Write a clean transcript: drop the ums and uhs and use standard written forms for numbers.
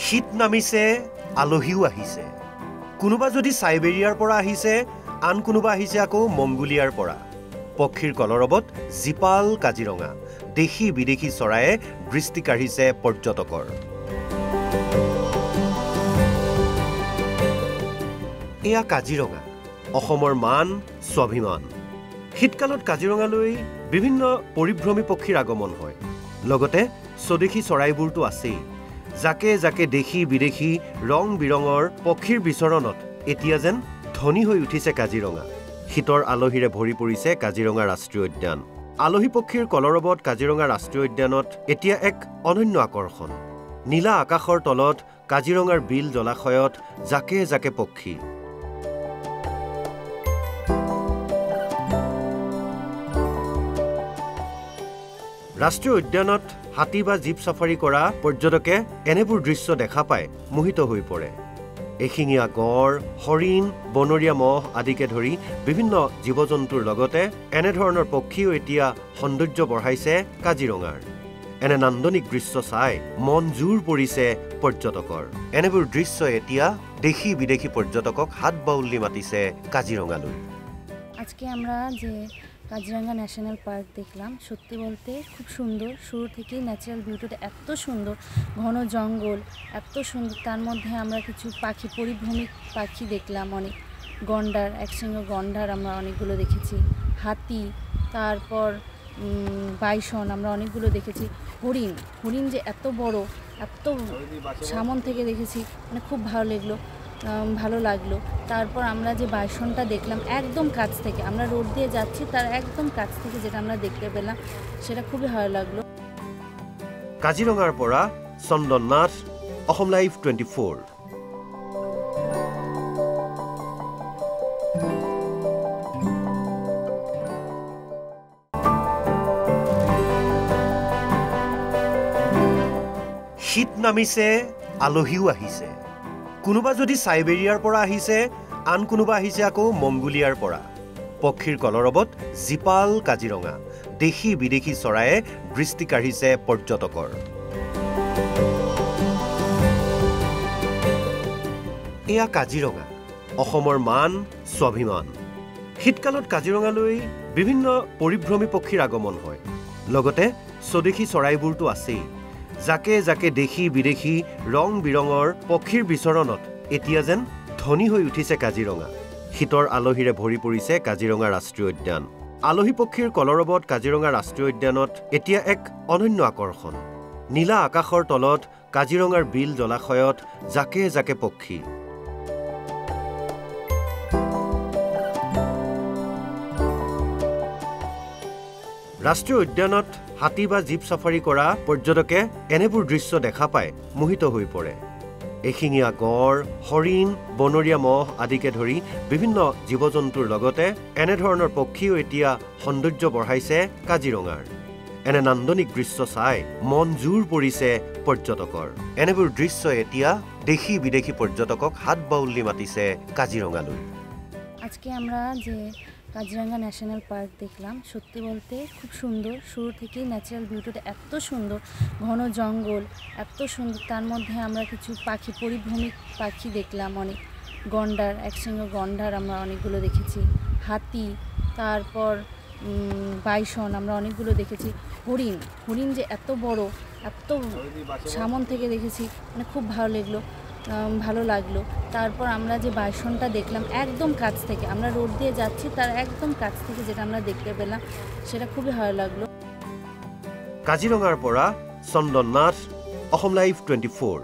শীত নামিছে, আলহীও আহিছে। কোনোবা যদি সাইবেৰিয়াৰ পৰা আহিছে, আন কোনোবা আহিছে আকৌ মংগোলিয়াৰ পৰা। পক্ষীৰ কলৰৱত জীপাল কাজিৰঙা, দেশী বিদেশী চৰায়ে দৃষ্টি কাঢ়িছে পৰ্যটকৰ। এয়া কাজিৰঙা, অসমৰ মান, স্বাভিমান। শীতকালত কাজিৰঙালৈ বিভিন্ন পৰিভ্ৰমী পক্ষীৰ আগমন হয়। লগতে স্বদেশী চৰাইবোৰতো আছেই। জাকে জাকে দেশী বিদেশী ৰং বিৰঙৰ পক্ষীৰ বিচৰণত এতিয়া যেন ধনী হৈ উঠিছে কাজিৰঙা। শীতৰ আলহীৰে ভৰি পৰিছে কাজিৰঙা ৰাষ্ট্ৰীয় উদ্যান। আলহী পক্ষীৰ কলৰৱত কাজিৰঙা ৰাষ্ট্ৰীয় উদ্যানত এতিয়া এক অনন্য আকৰ্ষণ। নীলা আকাশৰ তলত কাজিৰঙাৰ বিল জলাশয়ত জাকে জাকে পক্ষী। ৰাষ্ট্ৰীয় উদ্যানত হাতী বা জীপ চাফাৰী কৰা পৰ্যটকে এনেবোৰ দৃশ্য দেখা পাই মোহিত হৈ পৰে। এশিঙীয়া গড়, হৰিণ, বনৰীয়া মহ আদিকে ধৰি বিভিন্ন জীৱ জন্তুৰ লগতে এনেধৰণৰ পক্ষীও এতিয়া সৌন্দৰ্য বঢ়াইছে কাজিৰঙাৰ। এনে নান্দনিক দৃশ্য চাই মন জোৰ পৰিছে পৰ্যটকৰ। এনেবোৰ দৃশ্য এতিয়া দেশী বিদেশী পৰ্যটকক হাত বাউলি মাতিছে কাজিৰঙালৈ। আজকে আমরা যে কাজিরাঙ্গা ন্যাশনাল পার্ক দেখলাম, সত্যি বলতে খুব সুন্দর। শুরু থেকেই ন্যাচারাল বিউটিটা এত সুন্দর, ঘন জঙ্গল এত সুন্দর। তার মধ্যে আমরা কিছু পাখি, পরিভ্রমী পাখি দেখলাম, অনেক গন্ডার, একসঙ্গে গন্ডার আমরা অনেকগুলো দেখেছি, হাতি, তারপর বাইসন আমরা অনেকগুলো দেখেছি, হরিণ যে এত বড়, এত সামন থেকে দেখেছি, মানে খুব ভালো লাগলো। তারপর আমরা যে বাইসনটা দেখলাম একদম কাছ থেকে, আমরা রোড দিয়ে যাচ্ছি তার একদম কাছ থেকে যেটা আমরা দেখতে পেলাম, সেটা খুবই ভালো লাগলো। কাজিৰঙাৰ পৰা চন্দন নাথ, অসম লাইভ 24। শীত নামিছে, আলহীও আহিছে। কোনোবা যদি সাইবেৰিয়াৰ পৰা আহিছে, আন কোনোবা আহিছে আকৌ মংগোলিয়াৰ পৰা। পক্ষীৰ কলৰৱত জীপাল কাজিৰঙা, দেশী বিদেশী চৰায়ে দৃষ্টি কাঢ়িছে পৰ্যটকৰ। এয়া কাজিৰঙা, অসমৰ মান, স্বাভিমান। শীতকালত কাজিৰঙালৈ বিভিন্ন পৰিভ্ৰমী পক্ষীৰ আগমন হয়। লগতে স্বদেশী চৰাইবোৰতো আছেই। জাকে জাকে দেশী বিদেশী ৰং বিৰঙৰ পক্ষীৰ বিচৰণত এতিয়া যেন ধনী হৈ উঠিছে কাজিৰঙা। শীতৰ আলহীৰে ভৰি পৰিছে কাজিৰঙা ৰাষ্ট্ৰীয় উদ্যান। আলহী পক্ষীৰ কলৰৱত কাজিৰঙা ৰাষ্ট্ৰীয় উদ্যানত এতিয়া এক অনন্য আকৰ্ষণ। নীলা আকাশৰ তলত কাজিৰঙাৰ বিল জলাশয়ত জাকে জাকে পক্ষী। ৰাষ্ট্ৰীয় উদ্যানত হাতী বা জীপ চাফাৰী কৰা পৰ্যটকে এনেবোৰ দৃশ্য দেখা পাই মোহিত হৈ পৰে। এশিঙীয়া গড়, হৰিণ, বনৰীয়া মহ আদিকে ধৰি বিভিন্ন জীৱ জন্তুৰ লগতে এনেধৰণৰ পক্ষীও এতিয়া সৌন্দৰ্য বঢ়াইছে কাজিৰঙাৰ। এনে নান্দনিক দৃশ্য চাই মন জোৰ পৰিছে পৰ্যটকৰ। এনেবোৰ দৃশ্য এতিয়া দেশী বিদেশী পৰ্যটকক হাত বাউলি মাতিছে কাজিৰঙালৈ। আজকে আমরা যে কাজিরাঙ্গা ন্যাশনাল পার্ক দেখলাম, সত্যি বলতে খুব সুন্দর। শুরু থেকেই ন্যাচারাল বিউটিটা এত সুন্দর, ঘন জঙ্গল এত সুন্দর। তার মধ্যে আমরা কিছু পাখি, পরিভ্রমী পাখি দেখলাম, অনেক গন্ডার, একসঙ্গে গন্ডার আমরা অনেকগুলো দেখেছি, হাতি, তারপর বাইসন আমরা অনেকগুলো দেখেছি, হরিণ যে এত বড়, এত সামন থেকে দেখেছি, মানে খুব ভালো লাগলো। তারপর আমরা যে বাইসনটা দেখলাম একদম কাছ থেকে, আমরা রোড দিয়ে যাচ্ছি তার একদম কাছ থেকে যেটা আমরা দেখতে পেলাম, সেটা খুবই ভালো লাগলো। কাজিৰঙাৰ পৰা চন্দন নাথ, অসম লাইভ 24।